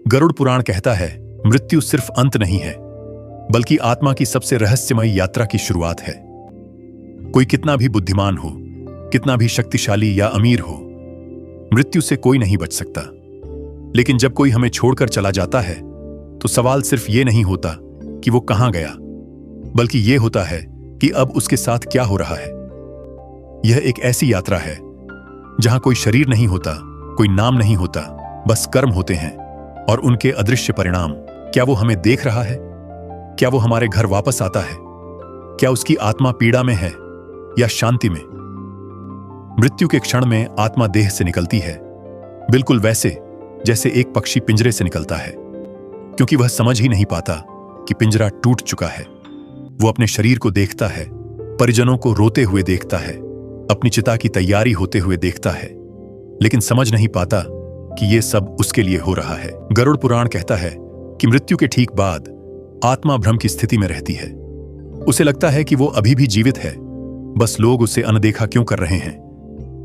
गरुड़ पुराण कहता है, मृत्यु सिर्फ अंत नहीं है, बल्कि आत्मा की सबसे रहस्यमयी यात्रा की शुरुआत है। कोई कितना भी बुद्धिमान हो, कितना भी शक्तिशाली या अमीर हो, मृत्यु से कोई नहीं बच सकता। लेकिन जब कोई हमें छोड़कर चला जाता है, तो सवाल सिर्फ ये नहीं होता कि वो कहां गया, बल्कि ये होता है कि अब उसके साथ क्या हो रहा है। यह एक ऐसी यात्रा है जहां कोई शरीर नहीं होता, कोई नाम नहीं होता, बस कर्म होते हैं और उनके अदृश्य परिणाम। क्या वो हमें देख रहा है? क्या वो हमारे घर वापस आता है? क्या उसकी आत्मा पीड़ा में है या शांति में? मृत्यु के क्षण में आत्मा देह से निकलती है, बिल्कुल वैसे जैसे एक पक्षी पिंजरे से निकलता है, क्योंकि वह समझ ही नहीं पाता कि पिंजरा टूट चुका है। वो अपने शरीर को देखता है, परिजनों को रोते हुए देखता है, अपनी चिता की तैयारी होते हुए देखता है, लेकिन समझ नहीं पाता कि यह सब उसके लिए हो रहा है। गरुड़ पुराण कहता है कि मृत्यु के ठीक बाद आत्मा भ्रम की स्थिति में रहती है। उसे लगता है कि वो अभी भी जीवित है, बस लोग उसे अनदेखा क्यों कर रहे हैं,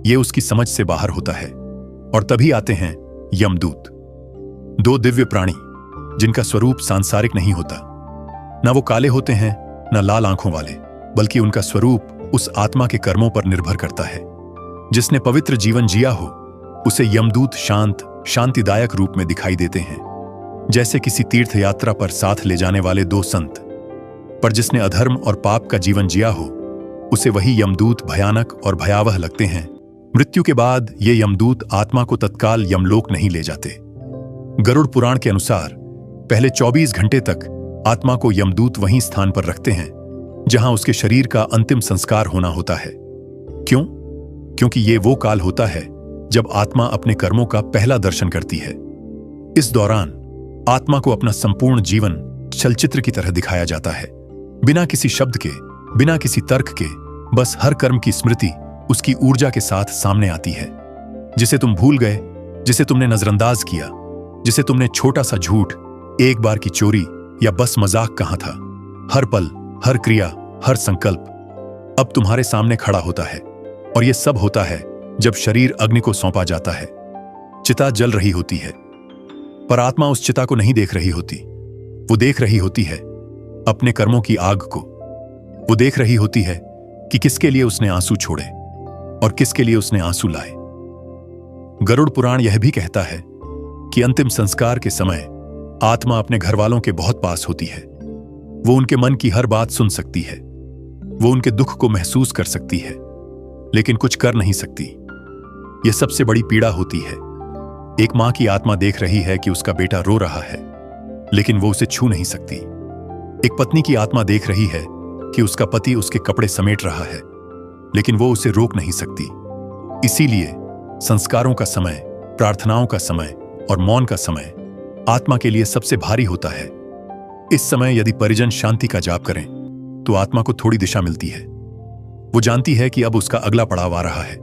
यह उसकी समझ से बाहर होता है। और तभी आते हैं यमदूत, दो दिव्य प्राणी जिनका स्वरूप सांसारिक नहीं होता। न वो काले होते हैं, न लाल आंखों वाले, बल्कि उनका स्वरूप उस आत्मा के कर्मों पर निर्भर करता है। जिसने पवित्र जीवन जिया हो, उसे यमदूत शांत, शांतिदायक रूप में दिखाई देते हैं, जैसे किसी तीर्थ यात्रा पर साथ ले जाने वाले दो संत। पर जिसने अधर्म और पाप का जीवन जिया हो, उसे वही यमदूत भयानक और भयावह लगते हैं। मृत्यु के बाद ये यमदूत आत्मा को तत्काल यमलोक नहीं ले जाते। गरुड़ पुराण के अनुसार पहले 24 घंटे तक आत्मा को यमदूत वहीं स्थान पर रखते हैं जहां उसके शरीर का अंतिम संस्कार होना होता है। क्यों? क्योंकि ये वो काल होता है जब आत्मा अपने कर्मों का पहला दर्शन करती है। इस दौरान आत्मा को अपना संपूर्ण जीवन चलचित्र की तरह दिखाया जाता है, बिना किसी शब्द के, बिना किसी तर्क के। बस हर कर्म की स्मृति उसकी ऊर्जा के साथ सामने आती है। जिसे तुम भूल गए, जिसे तुमने नजरअंदाज किया, जिसे तुमने छोटा सा झूठ, एक बार की चोरी या बस मजाक कहा था, हर पल, हर क्रिया, हर संकल्प अब तुम्हारे सामने खड़ा होता है। और यह सब होता है जब शरीर अग्नि को सौंपा जाता है। चिता जल रही होती है, पर आत्मा उस चिता को नहीं देख रही होती। वो देख रही होती है अपने कर्मों की आग को। वो देख रही होती है कि किसके लिए उसने आंसू छोड़े और किसके लिए उसने आंसू लाए। गरुड़ पुराण यह भी कहता है कि अंतिम संस्कार के समय आत्मा अपने घर वालों के बहुत पास होती है। वो उनके मन की हर बात सुन सकती है, वो उनके दुख को महसूस कर सकती है, लेकिन कुछ कर नहीं सकती। यह सबसे बड़ी पीड़ा होती है। एक मां की आत्मा देख रही है कि उसका बेटा रो रहा है, लेकिन वो उसे छू नहीं सकती। एक पत्नी की आत्मा देख रही है कि उसका पति उसके कपड़े समेट रहा है, लेकिन वो उसे रोक नहीं सकती। इसीलिए संस्कारों का समय, प्रार्थनाओं का समय और मौन का समय आत्मा के लिए सबसे भारी होता है। इस समय यदि परिजन शांति का जाप करें, तो आत्मा को थोड़ी दिशा मिलती है। वो जानती है कि अब उसका अगला पड़ाव आ रहा है।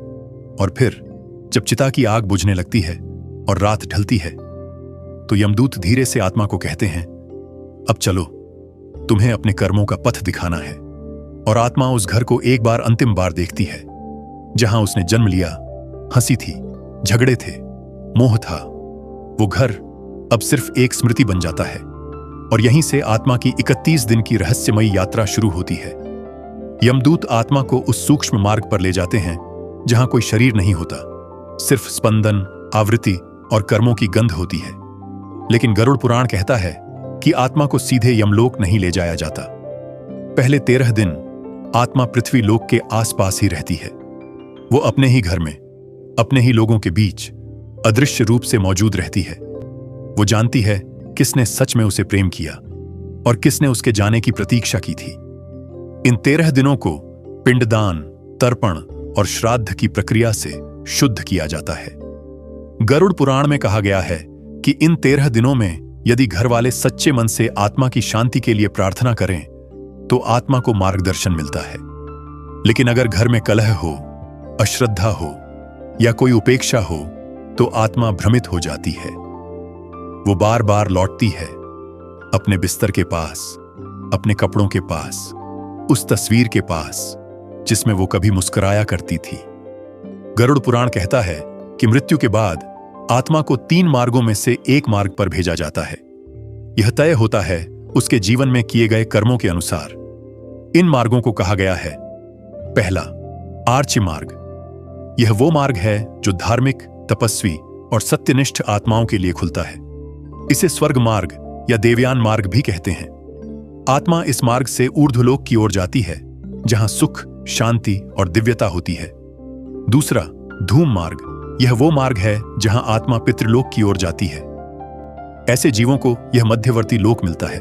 और फिर जब चिता की आग बुझने लगती है और रात ढलती है, तो यमदूत धीरे से आत्मा को कहते हैं, अब चलो, तुम्हें अपने कर्मों का पथ दिखाना है। और आत्मा उस घर को एक बार अंतिम बार देखती है जहां उसने जन्म लिया, हंसी थी, झगड़े थे, मोह था। वो घर अब सिर्फ एक स्मृति बन जाता है। और यहीं से आत्मा की 31 दिन की रहस्यमयी यात्रा शुरू होती है। यमदूत आत्मा को उस सूक्ष्म मार्ग पर ले जाते हैं जहां कोई शरीर नहीं होता, सिर्फ स्पंदन, आवृत्ति और कर्मों की गंध होती है। लेकिन गरुड़ पुराण कहता है कि आत्मा को सीधे यमलोक नहीं ले जाया जाता। पहले 13 दिन आत्मा पृथ्वी लोक के आसपास ही रहती है। वो अपने ही घर में, अपने ही लोगों के बीच अदृश्य रूप से मौजूद रहती है। वो जानती है किसने सच में उसे प्रेम किया और किसने उसके जाने की प्रतीक्षा की थी। इन 13 दिनों को पिंडदान, तर्पण और श्राद्ध की प्रक्रिया से शुद्ध किया जाता है। गरुड़ पुराण में कहा गया है कि इन 13 दिनों में यदि घर वाले सच्चे मन से आत्मा की शांति के लिए प्रार्थना करें, तो आत्मा को मार्गदर्शन मिलता है। लेकिन अगर घर में कलह हो, अश्रद्धा हो या कोई उपेक्षा हो, तो आत्मा भ्रमित हो जाती है। वो बार बार लौटती है अपने बिस्तर के पास, अपने कपड़ों के पास, उस तस्वीर के पास जिसमें वो कभी मुस्कुराया करती थी। गरुड़ पुराण कहता है कि मृत्यु के बाद आत्मा को 3 मार्गों में से एक मार्ग पर भेजा जाता है। यह तय होता है उसके जीवन में किए गए कर्मों के अनुसार। इन मार्गों को कहा गया है, पहला, आर्च मार्ग। यह वो मार्ग है जो धार्मिक, तपस्वी और सत्यनिष्ठ आत्माओं के लिए खुलता है। इसे स्वर्ग मार्ग या देवयान मार्ग भी कहते हैं। आत्मा इस मार्ग से ऊर्ध्वलोक की ओर जाती है, जहां सुख, शांति और दिव्यता होती है। दूसरा, धूम मार्ग। यह वो मार्ग है जहां आत्मा पितृलोक की ओर जाती है। ऐसे जीवों को यह मध्यवर्ती लोक मिलता है।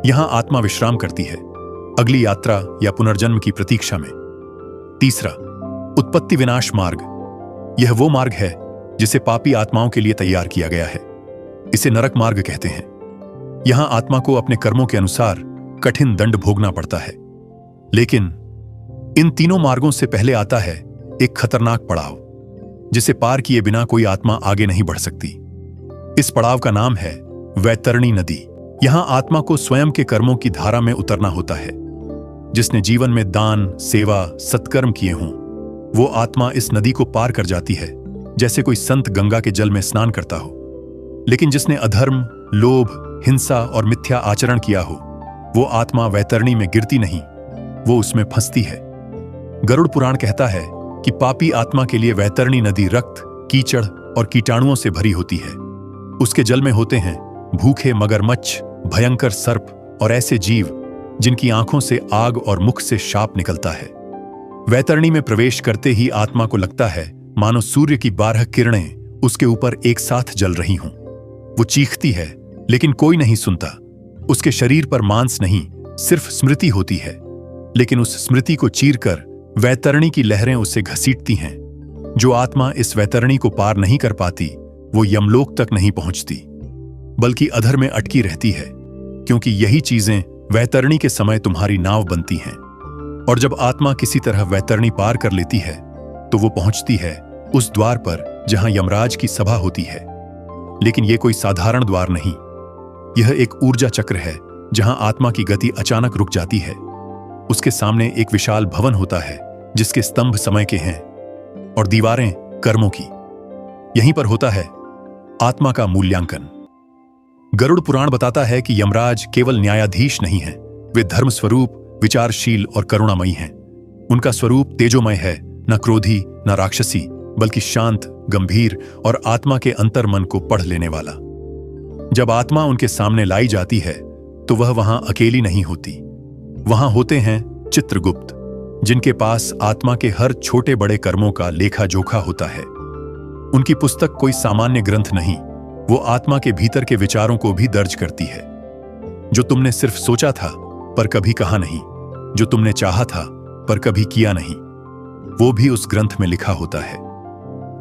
यहां आत्मा विश्राम करती है, अगली यात्रा या पुनर्जन्म की प्रतीक्षा में। तीसरा, उत्पत्ति विनाश मार्ग। यह वो मार्ग है जिसे पापी आत्माओं के लिए तैयार किया गया है। इसे नरक मार्ग कहते हैं। यहां आत्मा को अपने कर्मों के अनुसार कठिन दंड भोगना पड़ता है। लेकिन इन तीनों मार्गों से पहले आता है एक खतरनाक पड़ाव, जिसे पार किए बिना कोई आत्मा आगे नहीं बढ़ सकती। इस पड़ाव का नाम है वैतरणी नदी। यहां आत्मा को स्वयं के कर्मों की धारा में उतरना होता है। जिसने जीवन में दान, सेवा, सत्कर्म किए हों, वो आत्मा इस नदी को पार कर जाती है, जैसे कोई संत गंगा के जल में स्नान करता हो। लेकिन जिसने अधर्म, लोभ, हिंसा और मिथ्या आचरण किया हो, वो आत्मा वैतरणी में गिरती नहीं, वो उसमें फंसती है। गरुड़ पुराण कहता है कि पापी आत्मा के लिए वैतरणी नदी रक्त, कीचड़ और कीटाणुओं से भरी होती है। उसके जल में होते हैं भूखे मगरमच्छ, भयंकर सर्प और ऐसे जीव जिनकी आंखों से आग और मुख से शाप निकलता है। वैतरणी में प्रवेश करते ही आत्मा को लगता है मानो सूर्य की 12 किरणें उसके ऊपर एक साथ जल रही हों। वो चीखती है, लेकिन कोई नहीं सुनता। उसके शरीर पर मांस नहीं, सिर्फ स्मृति होती है। लेकिन उस स्मृति को चीरकर वैतरणी की लहरें उसे घसीटती हैं। जो आत्मा इस वैतरणी को पार नहीं कर पाती, वो यमलोक तक नहीं पहुंचती, बल्कि अधर में अटकी रहती है, क्योंकि यही चीजें वैतरणी के समय तुम्हारी नाव बनती हैं। और जब आत्मा किसी तरह वैतरणी पार कर लेती है, तो वो पहुंचती है उस द्वार पर जहां यमराज की सभा होती है। लेकिन यह कोई साधारण द्वार नहीं, यह एक ऊर्जा चक्र है जहां आत्मा की गति अचानक रुक जाती है। उसके सामने एक विशाल भवन होता है, जिसके स्तंभ समय के हैं और दीवारें कर्मों की। यहीं पर होता है आत्मा का मूल्यांकन। गरुड़ पुराण बताता है कि यमराज केवल न्यायाधीश नहीं है, वे धर्म स्वरूप, विचारशील और करुणामयी हैं। उनका स्वरूप तेजोमय है, न क्रोधी न राक्षसी, बल्कि शांत, गंभीर और आत्मा के अंतर मन को पढ़ लेने वाला। जब आत्मा उनके सामने लाई जाती है, तो वह वहां अकेली नहीं होती। वहां होते हैं चित्रगुप्त, जिनके पास आत्मा के हर छोटे बड़े कर्मों का लेखा जोखा होता है। उनकी पुस्तक कोई सामान्य ग्रंथ नहीं, वो आत्मा के भीतर के विचारों को भी दर्ज करती है। जो तुमने सिर्फ सोचा था पर कभी कहा नहीं, जो तुमने चाहा था पर कभी किया नहीं, वो भी उस ग्रंथ में लिखा होता है।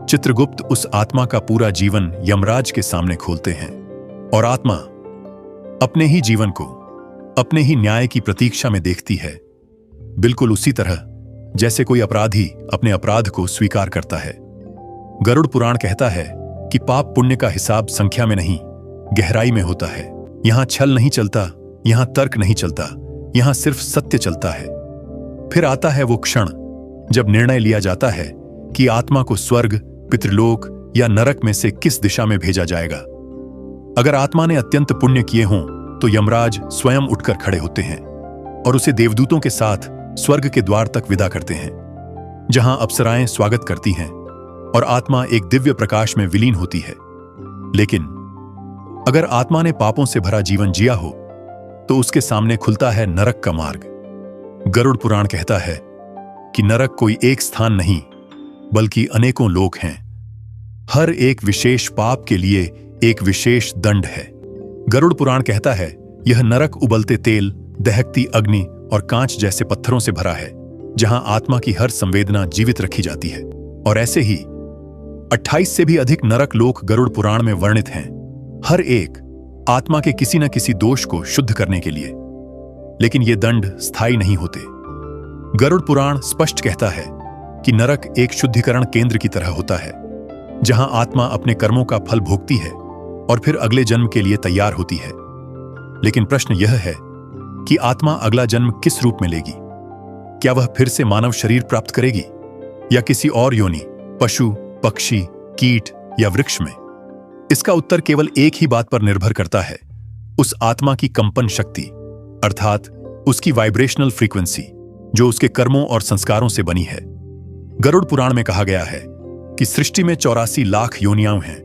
चित्रगुप्त उस आत्मा का पूरा जीवन यमराज के सामने खोलते हैं, और आत्मा अपने ही जीवन को अपने ही न्याय की प्रतीक्षा में देखती है, बिल्कुल उसी तरह जैसे कोई अपराधी अपने अपराध को स्वीकार करता है। गरुड़ पुराण कहता है कि पाप पुण्य का हिसाब संख्या में नहीं, गहराई में होता है। यहां छल नहीं चलता, यहां तर्क नहीं चलता, यहां सिर्फ सत्य चलता है। फिर आता है वो क्षण जब निर्णय लिया जाता है कि आत्मा को स्वर्ग, पितृलोक या नरक में से किस दिशा में भेजा जाएगा। अगर आत्मा ने अत्यंत पुण्य किए हों, तो यमराज स्वयं उठकर खड़े होते हैं और उसे देवदूतों के साथ स्वर्ग के द्वार तक विदा करते हैं, जहां अप्सराएं स्वागत करती हैं और आत्मा एक दिव्य प्रकाश में विलीन होती है। लेकिन अगर आत्मा ने पापों से भरा जीवन जिया हो, तो उसके सामने खुलता है नरक का मार्ग। गरुड़ पुराण कहता है कि नरक कोई एक स्थान नहीं, बल्कि अनेकों लोक हैं। हर एक विशेष पाप के लिए एक विशेष दंड है। गरुड़ पुराण कहता है यह नरक उबलते तेल, दहकती अग्नि और कांच जैसे पत्थरों से भरा है, जहां आत्मा की हर संवेदना जीवित रखी जाती है। और ऐसे ही 28 से भी अधिक नरक लोक गरुड़ पुराण में वर्णित हैं, हर एक आत्मा के किसी न किसी दोष को शुद्ध करने के लिए। लेकिन ये दंड स्थायी नहीं होते। गरुड़ पुराण स्पष्ट कहता है कि नरक एक शुद्धिकरण केंद्र की तरह होता है, जहां आत्मा अपने कर्मों का फल भोगती है और फिर अगले जन्म के लिए तैयार होती है। लेकिन प्रश्न यह है कि आत्मा अगला जन्म किस रूप में लेगी? क्या वह फिर से मानव शरीर प्राप्त करेगी, या किसी और योनि, पशु, पक्षी, कीट या वृक्ष में? इसका उत्तर केवल एक ही बात पर निर्भर करता है, उस आत्मा की कंपन शक्ति, अर्थात उसकी वाइब्रेशनल फ्रीक्वेंसी, जो उसके कर्मों और संस्कारों से बनी है। गरुड़ पुराण में कहा गया है कि सृष्टि में 84 लाख योनियां हैं।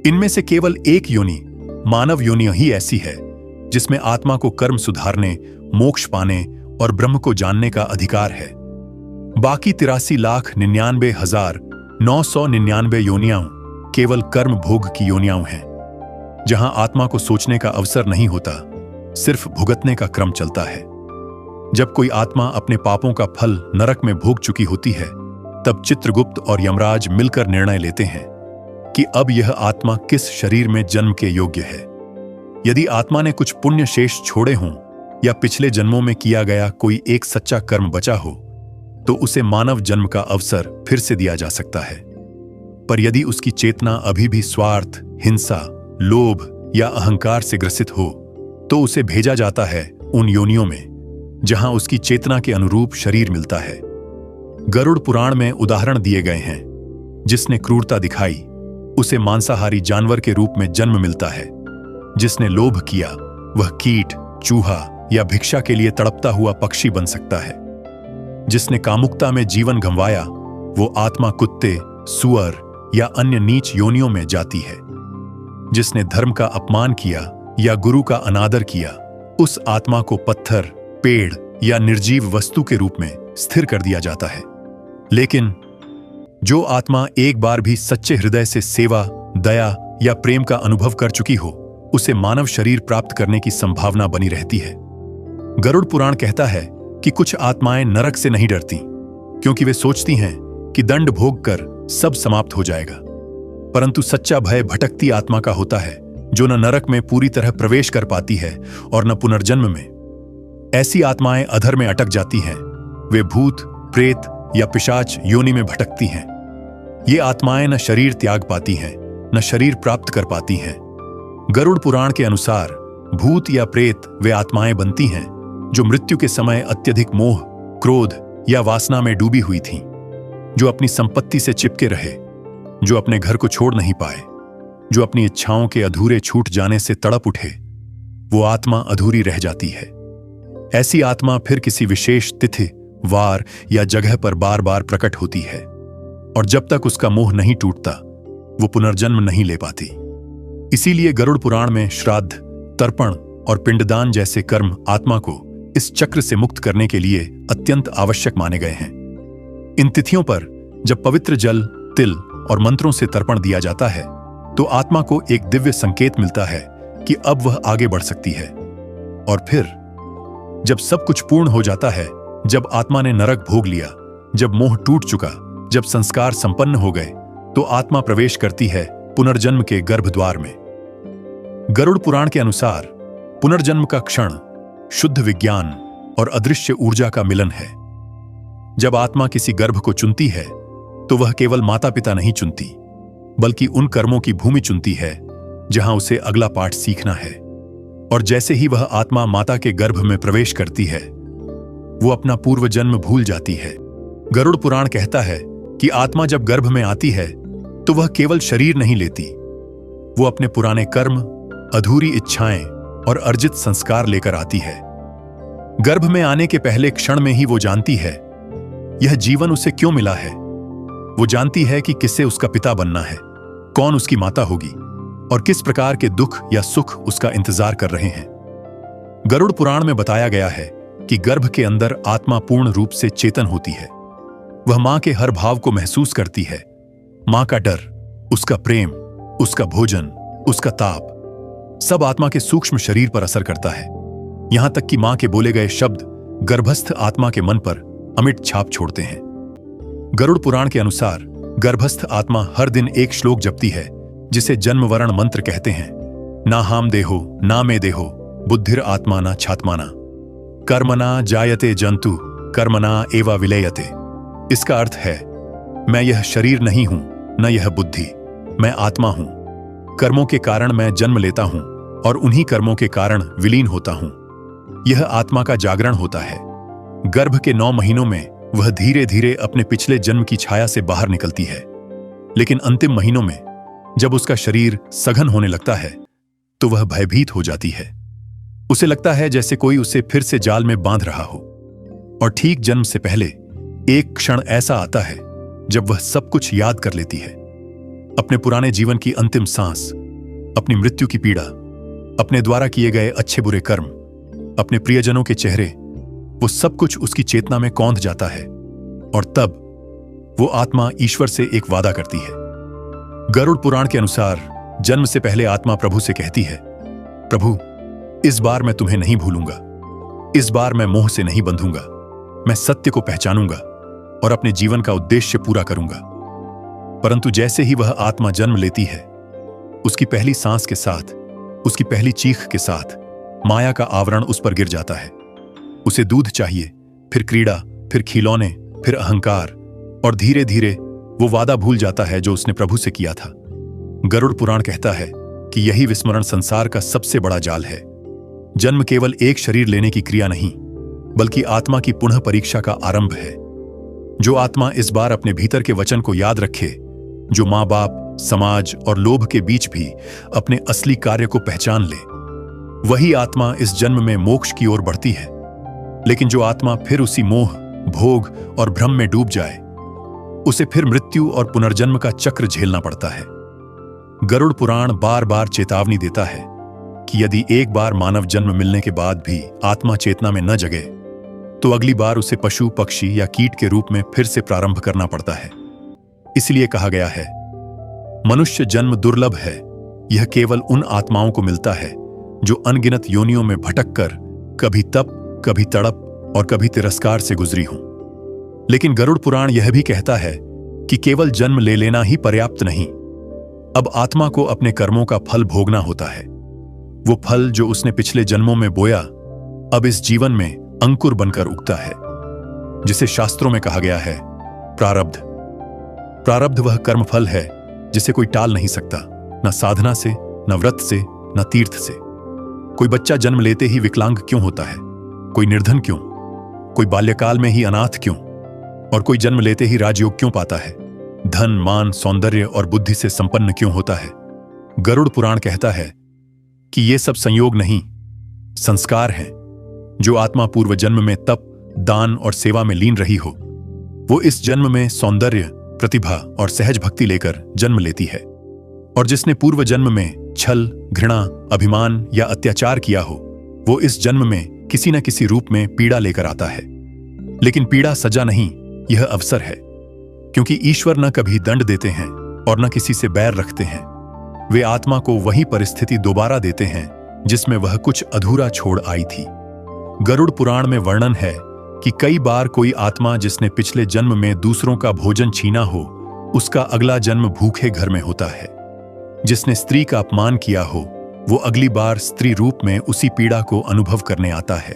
इनमें से केवल एक योनि, मानव योनि ही ऐसी है जिसमें आत्मा को कर्म सुधारने, मोक्ष पाने और ब्रह्म को जानने का अधिकार है। बाकी 83,99,999 योनियां केवल कर्म भोग की योनियां हैं, जहां आत्मा को सोचने का अवसर नहीं होता, सिर्फ भुगतने का क्रम चलता है। जब कोई आत्मा अपने पापों का फल नरक में भोग चुकी होती है, तब चित्रगुप्त और यमराज मिलकर निर्णय लेते हैं कि अब यह आत्मा किस शरीर में जन्म के योग्य है। यदि आत्मा ने कुछ पुण्य शेष छोड़े हों या पिछले जन्मों में किया गया कोई एक सच्चा कर्म बचा हो, तो उसे मानव जन्म का अवसर फिर से दिया जा सकता है। पर यदि उसकी चेतना अभी भी स्वार्थ, हिंसा, लोभ या अहंकार से ग्रसित हो, तो उसे भेजा जाता है उन योनियों में जहां उसकी चेतना के अनुरूप शरीर मिलता है। गरुड़ पुराण में उदाहरण दिए गए हैं, जिसने क्रूरता दिखाई उसे मांसाहारी जानवर के रूप में जन्म मिलता है, जिसने लोभ किया वह कीट, चूहा या भिक्षा के लिए तड़पता हुआ पक्षी बन सकता है, जिसने कामुकता में जीवन गंवाया वो आत्मा कुत्ते, सुअर या अन्य नीच योनियों में जाती है। जिसने धर्म का अपमान किया या गुरु का अनादर किया, उस आत्मा को पत्थर, पेड़ या निर्जीव वस्तु के रूप में स्थिर कर दिया जाता है। लेकिन जो आत्मा एक बार भी सच्चे हृदय से सेवा, दया या प्रेम का अनुभव कर चुकी हो, उसे मानव शरीर प्राप्त करने की संभावना बनी रहती है। गरुड़ पुराण कहता है कि कुछ आत्माएं नरक से नहीं डरती, क्योंकि वे सोचती हैं कि दंड भोग कर सब समाप्त हो जाएगा। परंतु सच्चा भय भटकती आत्मा का होता है, जो न नरक में पूरी तरह प्रवेश कर पाती है और न पुनर्जन्म में। ऐसी आत्माएं अधर में अटक जाती हैं। वे भूत, प्रेत या पिशाच योनि में भटकती हैं। ये आत्माएं न शरीर त्याग पाती हैं, न शरीर प्राप्त कर पाती हैं। गरुड़ पुराण के अनुसार भूत या प्रेत वे आत्माएं बनती हैं जो मृत्यु के समय अत्यधिक मोह, क्रोध या वासना में डूबी हुई थीं, जो अपनी संपत्ति से चिपके रहे, जो अपने घर को छोड़ नहीं पाए, जो अपनी इच्छाओं के अधूरे छूट जाने से तड़प उठे। वो आत्मा अधूरी रह जाती है। ऐसी आत्मा फिर किसी विशेष तिथि, वार या जगह पर बार बार प्रकट होती है, और जब तक उसका मोह नहीं टूटता, वो पुनर्जन्म नहीं ले पाती। इसीलिए गरुड़ पुराण में श्राद्ध, तर्पण और पिंडदान जैसे कर्म आत्मा को इस चक्र से मुक्त करने के लिए अत्यंत आवश्यक माने गए हैं। इन तिथियों पर जब पवित्र जल, तिल और मंत्रों से तर्पण दिया जाता है, तो आत्मा को एक दिव्य संकेत मिलता है कि अब वह आगे बढ़ सकती है। और फिर जब सब कुछ पूर्ण हो जाता है, जब आत्मा ने नरक भोग लिया, जब मोह टूट चुका, जब संस्कार संपन्न हो गए, तो आत्मा प्रवेश करती है पुनर्जन्म के गर्भद्वार में। गरुड़ पुराण के अनुसार पुनर्जन्म का क्षण शुद्ध विज्ञान और अदृश्य ऊर्जा का मिलन है। जब आत्मा किसी गर्भ को चुनती है, तो वह केवल माता पिता नहीं चुनती, बल्कि उन कर्मों की भूमि चुनती है जहां उसे अगला पाठ सीखना है। और जैसे ही वह आत्मा माता के गर्भ में प्रवेश करती है, वो अपना पूर्व जन्म भूल जाती है। गरुड़ पुराण कहता है कि आत्मा जब गर्भ में आती है, तो वह केवल शरीर नहीं लेती, वो अपने पुराने कर्म, अधूरी इच्छाएं और अर्जित संस्कार लेकर आती है। गर्भ में आने के पहले क्षण में ही वो जानती है यह जीवन उसे क्यों मिला है। वो जानती है कि किससे उसका पिता बनना है, कौन उसकी माता होगी और किस प्रकार के दुख या सुख उसका इंतजार कर रहे हैं। गरुड़ पुराण में बताया गया है कि गर्भ के अंदर आत्मा पूर्ण रूप से चेतन होती है। वह मां के हर भाव को महसूस करती है। मां का डर, उसका प्रेम, उसका भोजन, उसका ताप, सब आत्मा के सूक्ष्म शरीर पर असर करता है। यहां तक कि मां के बोले गए शब्द गर्भस्थ आत्मा के मन पर अमिट छाप छोड़ते हैं। गरुड़ पुराण के अनुसार गर्भस्थ आत्मा हर दिन एक श्लोक जपती है, जिसे जन्मवरण मंत्र कहते हैं। ना हाम देहो, ना मे देहो, बुद्धिर आत्माना छात्माना, कर्मना जायते जंतु, कर्मना एवा विलेयते। इसका अर्थ है, मैं यह शरीर नहीं हूं, न यह बुद्धि, मैं आत्मा हूं। कर्मों के कारण मैं जन्म लेता हूं और उन्हीं कर्मों के कारण विलीन होता हूं। यह आत्मा का जागरण होता है। गर्भ के 9 महीनों में वह धीरे धीरे अपने पिछले जन्म की छाया से बाहर निकलती है, लेकिन अंतिम महीनों में जब उसका शरीर सघन होने लगता है तो वह भयभीत हो जाती है। उसे लगता है जैसे कोई उसे फिर से जाल में बांध रहा हो। और ठीक जन्म से पहले एक क्षण ऐसा आता है जब वह सब कुछ याद कर लेती है, अपने पुराने जीवन की अंतिम सांस, अपनी मृत्यु की पीड़ा, अपने द्वारा किए गए अच्छे बुरे कर्म, अपने प्रियजनों के चेहरे। वो सब कुछ उसकी चेतना में कौंध जाता है और तब वो आत्मा ईश्वर से एक वादा करती है। गरुड़ पुराण के अनुसार जन्म से पहले आत्मा प्रभु से कहती है, प्रभु, इस बार मैं तुम्हें नहीं भूलूंगा, इस बार मैं मोह से नहीं बंधूंगा, मैं सत्य को पहचानूंगा और अपने जीवन का उद्देश्य पूरा करूंगा। परंतु जैसे ही वह आत्मा जन्म लेती है, उसकी पहली सांस के साथ, उसकी पहली चीख के साथ माया का आवरण उस पर गिर जाता है। उसे दूध चाहिए, फिर क्रीड़ा, फिर खिलौने, फिर अहंकार, और धीरे धीरे वो वादा भूल जाता है जो उसने प्रभु से किया था। गरुड़ पुराण कहता है कि यही विस्मरण संसार का सबसे बड़ा जाल है। जन्म केवल एक शरीर लेने की क्रिया नहीं, बल्कि आत्मा की पुनः परीक्षा का आरंभ है। जो आत्मा इस बार अपने भीतर के वचन को याद रखे, जो माँ बाप, समाज और लोभ के बीच भी अपने असली कार्य को पहचान ले, वही आत्मा इस जन्म में मोक्ष की ओर बढ़ती है। लेकिन जो आत्मा फिर उसी मोह, भोग और भ्रम में डूब जाए, उसे फिर मृत्यु और पुनर्जन्म का चक्र झेलना पड़ता है। गरुड़ पुराण बार बार चेतावनी देता है कि यदि एक बार मानव जन्म मिलने के बाद भी आत्मा चेतना में न जगे, तो अगली बार उसे पशु, पक्षी या कीट के रूप में फिर से प्रारंभ करना पड़ता है। इसलिए कहा गया है, मनुष्य जन्म दुर्लभ है, यह केवल उन आत्माओं को मिलता है जो अनगिनत योनियों में भटक कर कभी तप, कभी तड़प और कभी तिरस्कार से गुजरी हों। लेकिन गरुड़ पुराण यह भी कहता है कि केवल जन्म ले लेना ही पर्याप्त नहीं। अब आत्मा को अपने कर्मों का फल भोगना होता है। वो फल जो उसने पिछले जन्मों में बोया, अब इस जीवन में अंकुर बनकर उगता है, जिसे शास्त्रों में कहा गया है प्रारब्ध। प्रारब्ध वह कर्मफल है जिसे कोई टाल नहीं सकता, न साधना से, न व्रत से, न तीर्थ से। कोई बच्चा जन्म लेते ही विकलांग क्यों होता है? कोई निर्धन क्यों? कोई बाल्यकाल में ही अनाथ क्यों? और कोई जन्म लेते ही राजयोग क्यों पाता है? धन, मान, सौंदर्य और बुद्धि से संपन्न क्यों होता है? गरुड़ पुराण कहता है कि ये सब संयोग नहीं, संस्कार हैं। जो आत्मा पूर्व जन्म में तप, दान और सेवा में लीन रही हो, वो इस जन्म में सौंदर्य, प्रतिभा और सहज भक्ति लेकर जन्म लेती है। और जिसने पूर्व जन्म में छल, घृणा, अभिमान या अत्याचार किया हो, वो इस जन्म में किसी न किसी रूप में पीड़ा लेकर आता है। लेकिन पीड़ा सजा नहीं, यह अवसर है, क्योंकि ईश्वर न कभी दंड देते हैं और न किसी से बैर रखते हैं। वे आत्मा को वही परिस्थिति दोबारा देते हैं जिसमें वह कुछ अधूरा छोड़ आई थी। गरुड़ पुराण में वर्णन है कि कई बार कोई आत्मा जिसने पिछले जन्म में दूसरों का भोजन छीना हो, उसका अगला जन्म भूखे घर में होता है। जिसने स्त्री का अपमान किया हो, वो अगली बार स्त्री रूप में उसी पीड़ा को अनुभव करने आता है।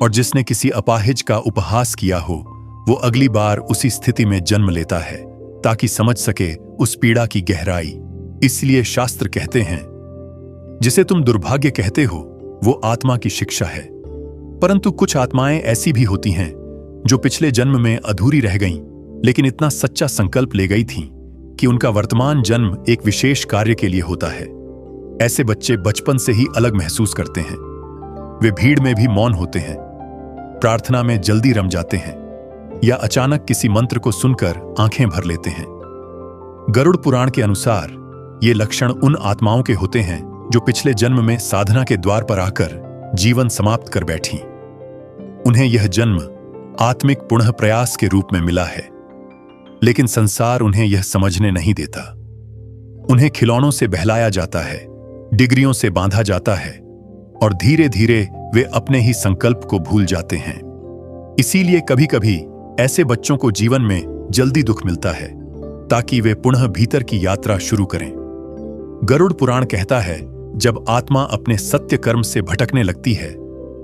और जिसने किसी अपाहिज का उपहास किया हो, वो अगली बार उसी स्थिति में जन्म लेता है ताकि समझ सके उस पीड़ा की गहराई। इसलिए शास्त्र कहते हैं, जिसे तुम दुर्भाग्य कहते हो वो आत्मा की शिक्षा है। परंतु कुछ आत्माएं ऐसी भी होती हैं जो पिछले जन्म में अधूरी रह गईं, लेकिन इतना सच्चा संकल्प ले गई थीं कि उनका वर्तमान जन्म एक विशेष कार्य के लिए होता है। ऐसे बच्चे बचपन से ही अलग महसूस करते हैं। वे भीड़ में भी मौन होते हैं, प्रार्थना में जल्दी रम जाते हैं या अचानक किसी मंत्र को सुनकर आंखें भर लेते हैं। गरुड़ पुराण के अनुसार ये लक्षण उन आत्माओं के होते हैं जो पिछले जन्म में साधना के द्वार पर आकर जीवन समाप्त कर बैठी। उन्हें यह जन्म आत्मिक पुनः प्रयास के रूप में मिला है, लेकिन संसार उन्हें यह समझने नहीं देता। उन्हें खिलौनों से बहलाया जाता है, डिग्रियों से बांधा जाता है और धीरे धीरे वे अपने ही संकल्प को भूल जाते हैं। इसीलिए कभी कभी ऐसे बच्चों को जीवन में जल्दी दुख मिलता है ताकि वे पुनः भीतर की यात्रा शुरू करें। गरुड़ पुराण कहता है, जब आत्मा अपने सत्य कर्म से भटकने लगती है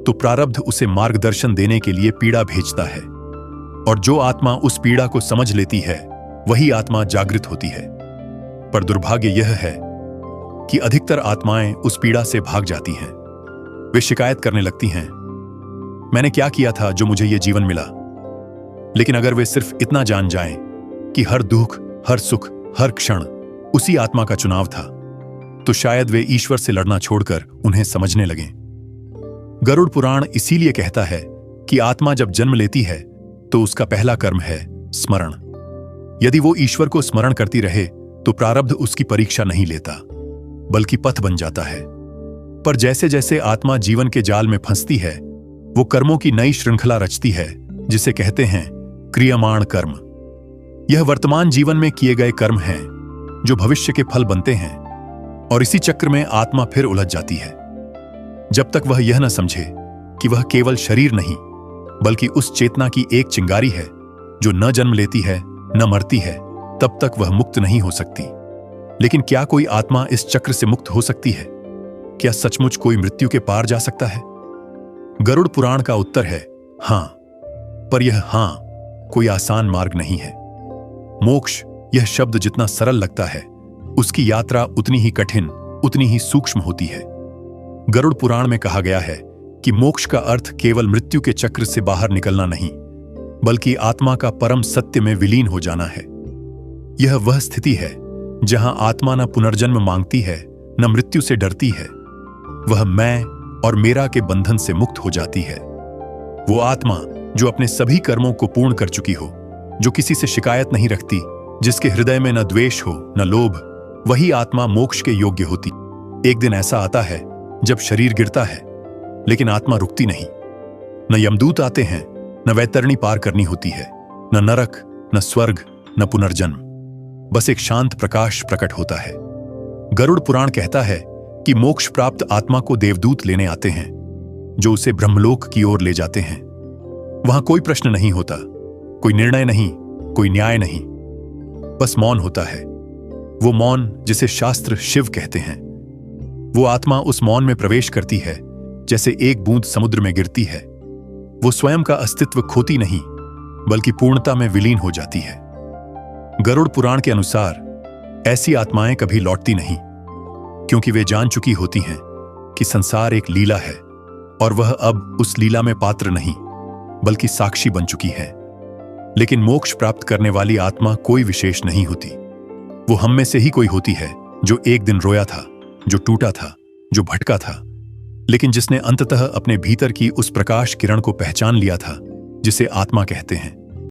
तो प्रारब्ध उसे मार्गदर्शन देने के लिए पीड़ा भेजता है, और जो आत्मा उस पीड़ा को समझ लेती है वही आत्मा जागृत होती है। पर दुर्भाग्य यह है कि अधिकतर आत्माएं उस पीड़ा से भाग जाती हैं। वे शिकायत करने लगती हैं, मैंने क्या किया था जो मुझे यह जीवन मिला। लेकिन अगर वे सिर्फ इतना जान जाएं कि हर दुख, हर सुख, हर क्षण उसी आत्मा का चुनाव था, तो शायद वे ईश्वर से लड़ना छोड़कर उन्हें समझने लगें। गरुड़ पुराण इसीलिए कहता है कि आत्मा जब जन्म लेती है तो उसका पहला कर्म है स्मरण। यदि वो ईश्वर को स्मरण करती रहे तो प्रारब्ध उसकी परीक्षा नहीं लेता, बल्कि पथ बन जाता है। पर जैसे जैसे आत्मा जीवन के जाल में फंसती है, वो कर्मों की नई श्रृंखला रचती है, जिसे कहते हैं क्रियमाण कर्म। यह वर्तमान जीवन में किए गए कर्म हैं जो भविष्य के फल बनते हैं, और इसी चक्र में आत्मा फिर उलझ जाती है। जब तक वह यह न समझे कि वह केवल शरीर नहीं, बल्कि उस चेतना की एक चिंगारी है जो न जन्म लेती है न मरती है, तब तक वह मुक्त नहीं हो सकती। लेकिन क्या कोई आत्मा इस चक्र से मुक्त हो सकती है? क्या सचमुच कोई मृत्यु के पार जा सकता है? गरुड़ पुराण का उत्तर है हां, पर यह हां कोई आसान मार्ग नहीं है। मोक्ष यह शब्द जितना सरल लगता है, उसकी यात्रा उतनी ही कठिन, उतनी ही सूक्ष्म होती है। गरुड़ पुराण में कहा गया है कि मोक्ष का अर्थ केवल मृत्यु के चक्र से बाहर निकलना नहीं, बल्कि आत्मा का परम सत्य में विलीन हो जाना है। यह वह स्थिति है जहां आत्मा न पुनर्जन्म मांगती है, न मृत्यु से डरती है। वह मैं और मेरा के बंधन से मुक्त हो जाती है। वो आत्मा जो अपने सभी कर्मों को पूर्ण कर चुकी हो, जो किसी से शिकायत नहीं रखती, जिसके हृदय में न द्वेष हो न लोभ, वही आत्मा मोक्ष के योग्य होती। एक दिन ऐसा आता है जब शरीर गिरता है, लेकिन आत्मा रुकती नहीं। न यमदूत आते हैं, न वैतरणी पार करनी होती है, न नरक, न स्वर्ग, न पुनर्जन्म। बस एक शांत प्रकाश प्रकट होता है। गरुड़ पुराण कहता है कि मोक्ष प्राप्त आत्मा को देवदूत लेने आते हैं, जो उसे ब्रह्मलोक की ओर ले जाते हैं। वहां कोई प्रश्न नहीं होता, कोई निर्णय नहीं, कोई न्याय नहीं, बस मौन होता है। वो मौन जिसे शास्त्र शिव कहते हैं। वो आत्मा उस मौन में प्रवेश करती है जैसे एक बूंद समुद्र में गिरती है। वो स्वयं का अस्तित्व खोती नहीं, बल्कि पूर्णता में विलीन हो जाती है। गरुड़ पुराण के अनुसार ऐसी आत्माएं कभी लौटती नहीं, क्योंकि वे जान चुकी होती हैं कि संसार एक लीला है और वह अब उस लीला में पात्र नहीं, बल्कि साक्षी बन चुकी है। लेकिन मोक्ष प्राप्त करने वाली आत्मा कोई विशेष नहीं होती। वो हम में से ही कोई होती है जो एक दिन रोया था, जो टूटा था, जो भटका था, लेकिन जिसने अंततः अपने भीतर की उस प्रकाश किरण को पहचान लिया था जिसे आत्मा कहते हैं।